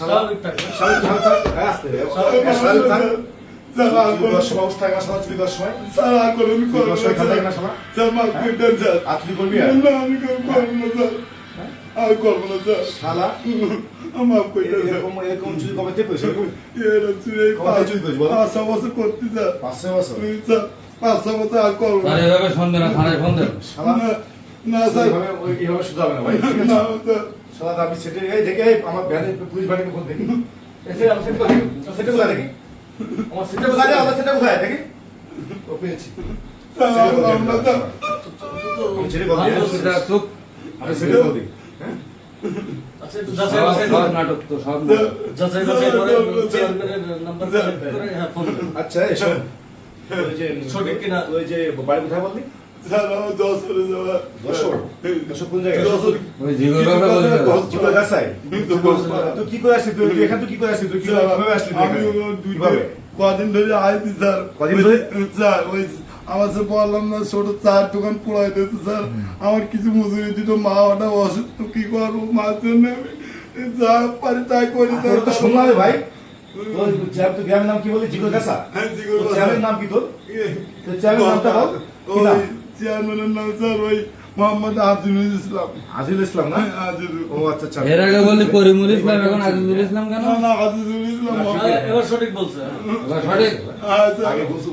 স্বাভাবিক থাকে। আমি সেটে দেখে আমার পুলিশ বাড়িতে ফোন দেখি সেটা কোথায় দেখি আমার সেটা কোথায় আমার সেটা কোথায় দেখি ও পেয়েছি আমি ছেড়ে বল চুপ। আমি ছেড়ে বল দিই আচ্ছা একটু যাচাই বাছাই সব করে নাটক তো সব নাটক। যাচাই বাছাই করে চেয়ারম্যানের নাম্বার কালেক্ট করে হ্যাঁ ফোন করুন। আচ্ছা এসব ওই যে সঠিক কিনা? ওই যে বাড়ি কোথায় বললি যশোর কোন জায়গায় ওই জিগর বাবা বলছে জিগর গাছাই তুই কি করে আসলি তুই এখান তুই কি করে আসলি তুই কিভাবে আসলি কিভাবে কদিন ধরে আইছি স্যার। কদিন ধরে? স্যার ওই আমার সে বললাম না ছোট চার দোকান পড়াই দিতে স্যার। আমার কিছু মজুরি দিত, মা ওটা অসুস্থ, কি করবো মার জন্য আমি যা পারি তাই করি স্যার। তোর তো শুনলাম রে ভাই তোর গ্রামের নাম কি বলি জিগর গাছা হ্যাঁ, জিগর তোর গাছা। চেয়ারের নাম কি তোর তোর চেয়ারের নামটা বল কি নাম? চেয়ারম্যানের নাম স্যার ওই মোহাম্মদ আজিজুল ইসলাম। আজিজুল ইসলাম না আজিজুল। ও আচ্ছা আচ্ছা এর আগে বললি করিমুল ইসলাম, এখন আজিজুল ইসলাম কেন? না না আজিজুল ইসলাম। হ্যাঁ, এবার সঠিক বলছে। এবার সঠিক? আচ্ছা আগে বলছো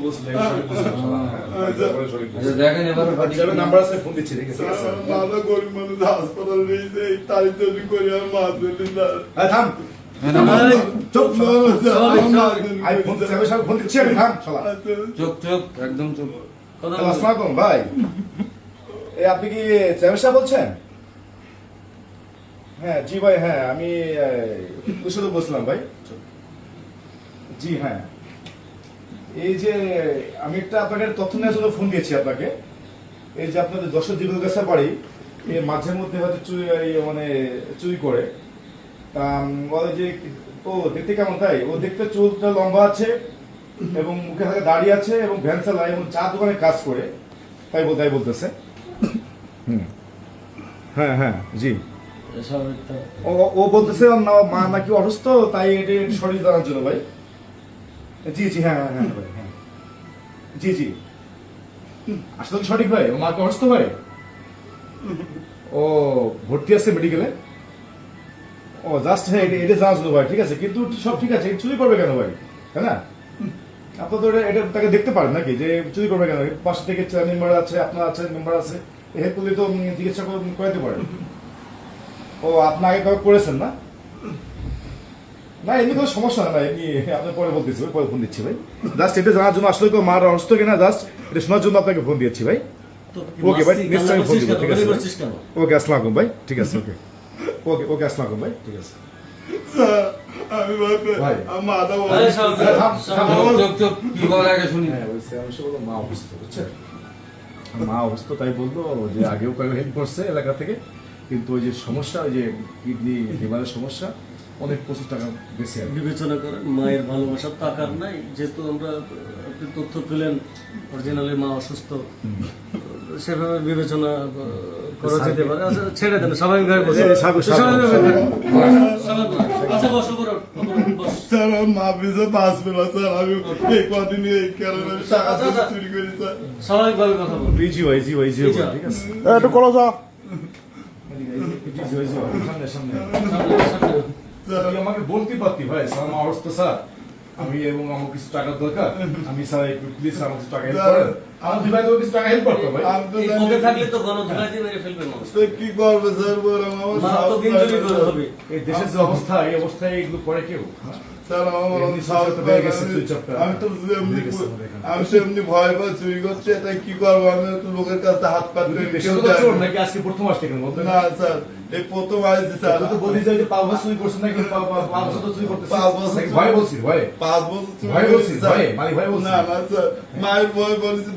আচ্ছা দেখেন এবার সঠিক চেয়ারের নাম্বার আছে ফোন দিচ্ছি ঠিক আছে মাথা গরিব মানুষ হাসপাতাল নিয়েছে, এই তারিখ তৈরি করে আর মাছ ধরলি স্যার। এই থাম চুপ আই ফোন চেয়ারের সাথে ফোন দিচ্ছি আমি থাম শালা চুপ চুপ একদম চুপ। কথা আসসালামু আলাইকুম ভাই এই আপনি কি চেয়ারম্যান সাহেব বলছেন? হ্যাঁ জি ভাই হ্যাঁ আমি শুধু বলছিলাম ভাই জি হ্যাঁ এই যে আমি একটা আপনাকে তথ্য নেওয়ার জন্য ফোন দিয়েছি আপনাকে এই যে আপনাদের যশোর জিগুল গাছা বাড়ি এর মাঝে মধ্যে হয়তো চুরি মানে চুরি করে তা বলে যে ও দেখতে কেমন তাই ও দেখতে চুলটা লম্বা আছে এবং মুখে হাতে দাড়ি আছে এবং ভ্যান চালায় এবং চা দোকানে কাজ করে তাই বলতেছে হ্যাঁ হ্যাঁ জি স্বাভাবিক তো। ও বলতেছে মা নাকি অসুস্থ তাই এটা শরীর জানার জন্য ভাই জি জি হ্যাঁ হ্যাঁ হ্যাঁ ভাই হ্যাঁ জি জি আসলে তো সঠিক ভাই ও মা কি অসুস্থ ভাই ও ভর্তি আছে মেডিকেলে ও জাস্ট হ্যাঁ এটা জানার জন্য ভাই ঠিক আছে কিন্তু সব ঠিক আছে চুরি করবে কেন ভাই তাই না আপনার তো এটা তাকে দেখতে পারেন নাকি যে চুরি করবে কেন পাশে থেকে মেম্বার আছে আপনার আছে মেম্বার আছে হেল্প করলে তো চিকিৎসা করাতে পারেন ও আপনি আগে কবে করেছেন না না এমনি কোনো সমস্যা না এমনি আপনার পরে বলতেছি ভাই পরে ফোন দিচ্ছি ভাই জাস্ট এটা জানার জন্য আসলে কেউ মার অসুস্থ কিনা জাস্ট এটা শোনার জন্য আপনাকে ফোন দিয়েছি ভাই তো ওকে ভাই মাসি, নিশ্চয়ই ফোন দিব ঠিক আছে কান্না করছিস কেন? ওকে আসসালামু আলাইকুম ভাই ঠিক আছে ওকে আসসালামু আলাইকুম ভাই ঠিক আছে স্যার আমি ভাই। আমার মাথা আরে স্বাভাবিক, স্বাভাবিক। চুপ চুপ কি বলে আগে শুনি। হ্যাঁ ওই আমি সে বললো মা অসুস্থ বুঝছেন মা অসুস্থ তাই বললো যে আগেও কয়েক হেল্প করছে এলাকা থেকে কিন্তু ওই যে সমস্যা ওই যে কিডনি লিভারের সমস্যা অনেক প্রচুর টাকা বেশি আর কি। বিবেচনা করেন মায়ের ভালোবাসার টাকার নাই, যেহেতু আমরা আপনি তথ্য পেলেন অরিজিনালি মা অসুস্থ, সেভাবে বিবেচনা করা যেতে পারে। আচ্ছা ছেড়ে দেন, স্বাভাবিকভাবে বসুন। স্বাভাবিকভাবে আচ্ছা বসো করো বস। স্যার আমার মা বেঁচে বাঁচবে না স্যার। আমি এই কদিন এই কারণে টাকা পয়সা চুরি করি স্যার। স্বাভাবিকভাবে কথা বল। জি ভাই জি ভাই জি ভাই ঠিক আছে একটু করো যা জি ভাই জি ভাই সামনে সামনে সামনে। তুই আমাকে বলতে পারতি ভাই স্যার আমার অবস্থা স্যার আমি এবং আমার কিছু টাকার দরকার আমি স্যার একটু প্লিজ আমার কিছু টাকা হেল্প করেন আমার দুই ভাই তো কিছু টাকা হেল্প করতো ভাই আমি তো এই জানি পদে থাকলে তো গণধোলাই দিয়ে মেরে ফেলবে মানুষ। তো কি করবে স্যার বলুন আমার মারাত্মক ইনজুরি করে হবে। এই দেশের যে অবস্থা এই অবস্থায় এগুলো করে কেউ স্যার আমার এমনি সাহস চুপচাপ পায় হয়ে গেছে, না। চুপচাপ। আমি তো এমনি হয়ে গেছে আমাদের এখানে। আমি তো এমনি ভয় পাই চুরি করছে, তাই কি করবো আমি তো লোকের কাছে হাত পাত তুই করে দেশের কেউ তো জানে চোর না। নাকি আজকে প্রথম আসছে কেন বলতে না স্যার এই প্রথম আসছি স্যার। তুই তো বলি যে 5 বছর চুরি করছিস নাকি 5 বছর তো চুরি করতেছিস 5 বছর নাকি ভয় বলছিস ভয় 5 বছর চুরি ভয় করেছি বলছিস, স্যার। ভয়? মানে ভয় বলছিস? না না স্যার মায়ের ভয় বলেছি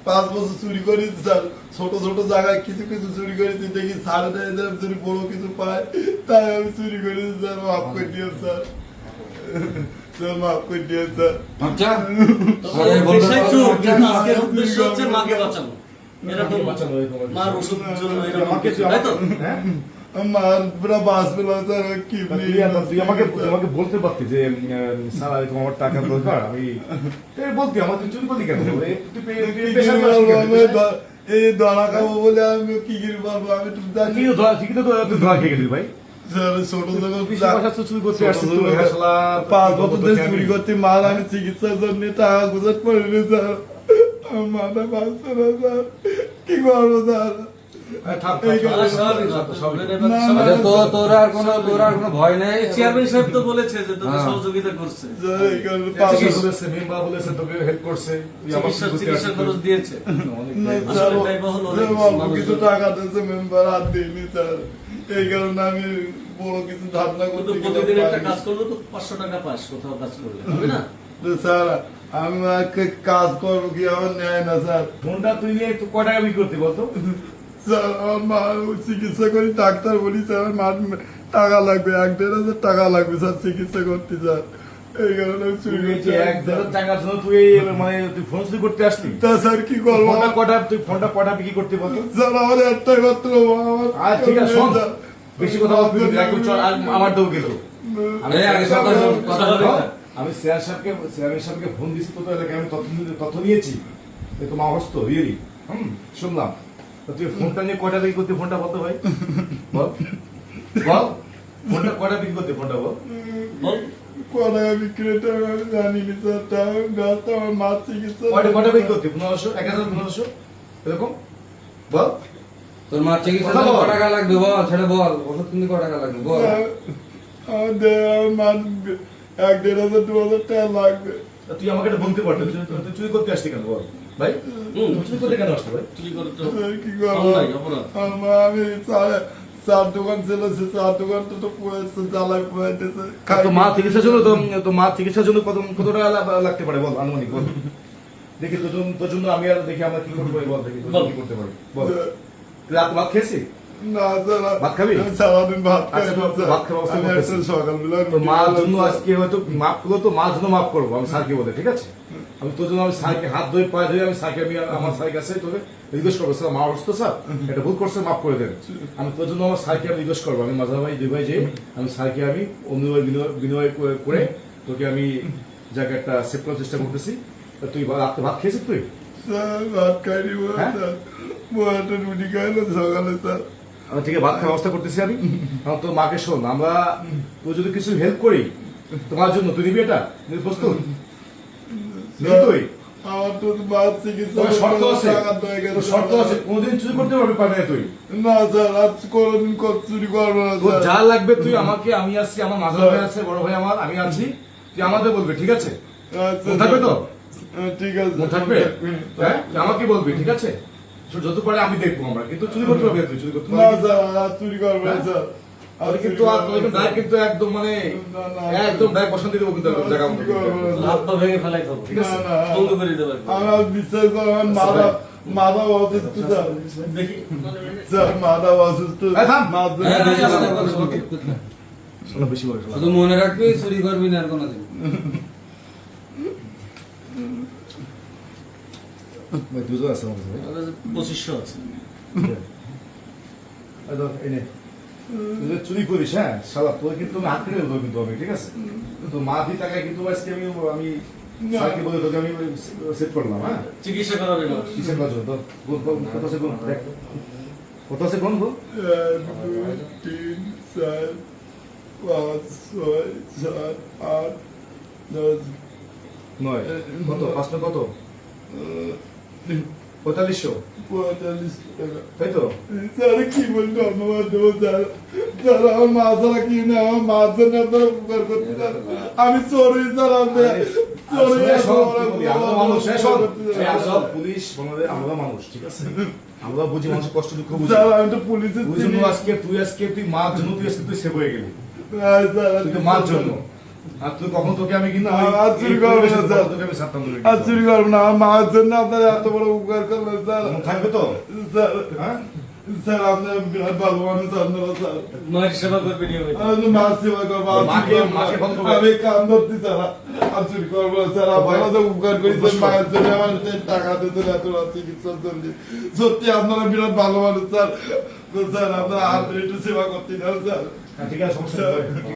5 বছর চুরি করেছি স্যার। ছোট ছোট জায়গায় কিছু কিছু চুরি করেছি, দেখি সাড়ে 9,000 যদি বড় কিছু পায় তাই আমি চুরি করেছি স্যার। মাফ করে দিও স্যার, স্যার মাফ করে দিও স্যার। আচ্ছা তো আরে বলবে পেশায় চোর, আচ্ছা, কিন্তু আজকের উদ্দেশ্য হচ্ছে মাকে বাঁচানো। এরকম মাকে বাঁচানো, এরকম মার ওষুধের জন্য এরকম আমাকে কিছু, তাই তো? হ্যাঁ আমার পুরো বাস পেলো স্যার কিডনি তুই আমাকে বলতে পারতি যে স্যার এরকম আমার টাকা দরকার আমি বলতি আমাকে চুরি করলি কেন এই ধরা খাবো বলে আমি কি করে পারবো আমি তো জানি ধরা খেয়ে গেলি ভাই স্যার ছোট চুরি করতে আসছিস তুই, শালা, 5 বছর ধরে চুরি করতে মার আমি চিকিৎসার জন্য টাকা গুজরাট করিনি স্যার আমার মাথা বাঁচছে না স্যার কি করবো স্যার স্বাভাবিক কথা, সবের এবার না, স্বাভাবিক। আচ্ছা, তোর আর কোনো ভয় নেই? চেয়ারম্যান সাহেব তো বলেছে যে তোকে হ্যাঁ। সহযোগিতা করছে, স্যার এই কারণে 5 চিকিৎসা বছর বলেছে, মেম্বার বলেছে, তোকে হেল্প করছে, তুই আমার চিকিৎসা খরচ দিয়েছে। না আসলে স্যার ব্যয়বহুল অনেক স্যার, অল্প মানুষজন। কিছু টাকা দিয়েছে মেম্বার আর দিইনি স্যার এই কারণে আমি বড় কিছু ধারণা কিন্তু করতে প্রতিদিন একটা কাজ করলে তো 500 টাকা পাস, কোথাও কাজ করলে হবে না? স্যার আমি আজকে কাজ করবো কি আমার নেয় না স্যার ফোনটা তুই নিয়ে তুই কয় টাকা বিক্রি করতে বলতো? স্যার আমার মা চিকিৎসা করি ডাক্তার বলি স্যার আমার মার টাকা লাগবে 1-1.5 টাকা লাগবে স্যার চিকিৎসা করতে স্যার এই কারণে আমি চুরি তুই করতে যে 1,000 টাকার জন্য তুই মানে তুই ফোন চুরি করতে আসলি? তা স্যার কি করবো তুই ফোনটা কটা বিক্রি করতে বলতো? স্যার আমার একটাই মাত্র আমার আর ঠিক আছে, শোন, স্যার, বেশি কথা বলবি না, একদম চল, আমার দেবো কিন্তু এই আগে কথা শোন, কথা স্বাভাবিক। বল। আমি চেয়ারম্যান সাহেবকে ফোন দিচ্ছি তো এলাকায় আমি তথ্য নিয়েছি যে তোমার অবস্থা রিয়েলি শুনলাম। তো তুই ফোনটা নিয়ে কয়টা বিক্রি করতে, ফোনটা বলতো ভাই, বল বল, ফোনটা কয়টা বিক্রি করতে, ফোনটা বল। বল। কটা বিক্রেতা আমি জানি না স্যার তাও গাছটা আমার মার চিকিৎসা কয়টা বিক্রি করতে, 1500, 1000, 1500 এরকম বল। তোর মার চিকিৎসা কথা বল। ক টাকা লাগবে বল, ছেড়ে বল। ওষুধ কিনতে ক টাকা লাগবে বল। আমার মার 1,500-2,000 টাকা লাগবে তা তুই আমাকে এটা বলতে পারতো, তুই চুরি করতে আসলি কেন বল ভাই? তুই চুরি করতে কেন আসলি ভাই? চুরি করে তো স্যার, কি করবো অন্যায়, অপরাধ। আমার আমি চার দোকান ছিল সে চার দোকানটা তো পুরাইছে জ্বালায় পুরাইতেছে তো মা চিকিৎসার জন্য তো মা চিকিৎসার জন্য কত টাকা লাগতে পারে বল, আনুমানিক বল দেখি। তোর জন্য আমি আর দেখি আমরা কি করতে পারি বল, দেখি তোর জন্য কি করতে পারি বল। তুই রাত ভাত খেয়েছি? না স্যার ভাত খাবি? আমি সারাদিন ভাত খাই আচ্ছা, না, তো স্যার। ভাত খাওয়ার ব্যবস্থা আমি করতেছি। একটা সকালবেলা তো রুটি মার খেলাম, জন্য স্যার। আজকে হয়তো মাফ করলো, তো মার জন্য মাফ করবো, আমি স্যারকে বলে, ঠিক আছে? আমি তোর জন্য আমি স্যারকে হাত ধরে পায়ে ধরে আমি স্যারকে আমি আমার স্যারের কাছে তোকে রিকোয়েস্ট করবো, স্যার মা অসুস্থ স্যার, এটা ভুল করছে, মাফ করে দেন। আমি তোর জন্য আমার স্যারকে আমি রিকোয়েস্ট করবো, আমি মাঝা ভাই দুই ভাই যে আমি স্যারকে আমি বিনিময় করে তোকে আমি জায়গায় একটা সেভ করার চেষ্টা করতেছি। তা তুই রাত্রে ভাত খেয়েছিস তুই? স্যার ভাত খাইনি বলে, হ্যাঁ? স্যার একটা রুটি খাইলাম সকালে স্যার আমি ঠিক আছে ভাত খাওয়ার ব্যবস্থা করতেছি আমি। কারণ তোর মাকে শোন, আমরা তোর যদি কিছু হেল্প করি তোমার জন্য, তুই নিবি এটা? নিবি প্রস্তুত? নিবি তুই? আমার তো মার চিকিৎসা তোর শর্ত আছে, টাকা দরকার, তোর শর্ত আছে, কোনোদিন চুরি করতে পারবি না তুই। না স্যার আজ কোনোদিন চুরি করবো না তোর স্যার যা লাগবে তুই আমাকে, আমি আছি, আমার মাঝা ভাই আছে, বড় ভাই আমার, আমি আছি, তুই আমাদের বলবি, ঠিক আছে? আচ্ছা, মনে থাকবে তো? ঠিক আছে মনে থাকবে? হ্যাঁ, তুই আমাকে বলবি, ঠিক আছে? যত পারে আমি দেখবো আমরা, কিন্তু চুরি করতে পারবি না তুই, চুরি করতে না পারবি না। স্যার আজ চুরি করবো না স্যার তোর কিন্তু কিন্তু একদম মানে একদম ডাক বসন্ত দেবো কিন্তু একদম জায়গা মতো। হাত পা ভেঙে ফেলাই থাকো, ঠিক আছে? না, না। বন্ধ করে দিতে পারবো। আমার বিশ্বাস করো আমার মাথা অসুস্থ স্যার দেখি স্যার মাথা অসুস্থ এই থাম। মাথা- হ্যাঁ, বেশি আস্তে কথা কথা বলবি। বলবি। শোনো, বেশি বলিস না। শুধু মনে রাখবি চুরি করবি না আর কোনোদিন। ভাই, দুজন আছে আমার কাছে, ভাই। আমার কাছে 2500 আছে। এই ধর, এই নে। তুই যে চুরি করিস, হ্যাঁ শালা, তোর কিন্তু আমি হাত কেটে দেবো কিন্তু আমি, ঠিক আছে? তো মা দিয়ে টাকায় কিন্তু আজকে আমি স্যারকে বলে তোকে আমি সেট করলাম, হ্যাঁ? চিকিৎসা করাবে না। কিসের কাজ হতো? কত আছে গুণ? দেখ। কত আছে গুণ গো? 1, 2, 3, 4, 5, 6, 7, 8, 10, 9 কত? 5 না কত? 4500, 45 টাকা তাই তো? স্যার কি বলতো ধন্যবাদ দেবো স্যার স্যার আমার মা ছাড়া কি না আমার মা জন্য আপনারা উপকার করতে স্যার আমি সরি স্যার আপনি সরি পুলিশ আমাদের, আমরা মানুষ, ঠিক আছে? আমরা বুঝি মানুষের কষ্ট দুঃখ বুঝি। স্যার আমি তো পুলিশের ওই জন্য আজকে তুই মার জন্য তুই সেভ হয়ে গেলি, স্যার তুই তো মার জন্য। আর তুই কখন তোকে আমি কিন্তু আর চুরি করবো না, স্যার। তোকে আমি ছাড়তাম না। আর চুরি করবো না আমার মার জন্য আপনারা এত বড় উপকার করলেন স্যার মনে থাকবে তো? স্যার হ্যাঁ, স্যার আপনার বিরাট ভালো মানুষ আপনারা স্যার মায়ের সেবা করবে নিয়মিত। আমি মাছ সেবা করবো আমি মাকে- চুরি মাকে করবো বন্ধ না। করবে। আমি কাম ধরছি স্যার আমি চুরি করবো না, স্যার আপনারা তো উপকার করেছেন মায়ের জন্য আমার টাকা দিতেন এত রাত চিকিৎসার জন্য সত্যি আপনারা বিরাট ভালো মানুষ স্যার তো স্যার আপনারা আর একটু সেবা করতে চান স্যার ঠিক আছে সমস্যা নেই ভাই।